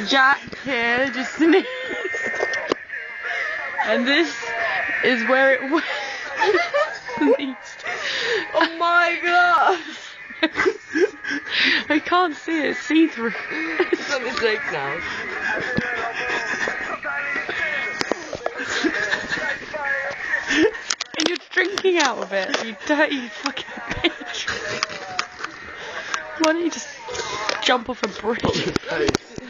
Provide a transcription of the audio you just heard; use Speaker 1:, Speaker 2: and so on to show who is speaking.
Speaker 1: Jack here just sneezed. And this is where it was. Sneezed.
Speaker 2: Oh my god!
Speaker 1: I can't see it, see-through.
Speaker 2: It's on the shake now.
Speaker 1: And you're drinking out of it, you dirty fucking bitch. Why don't you just jump off a bridge?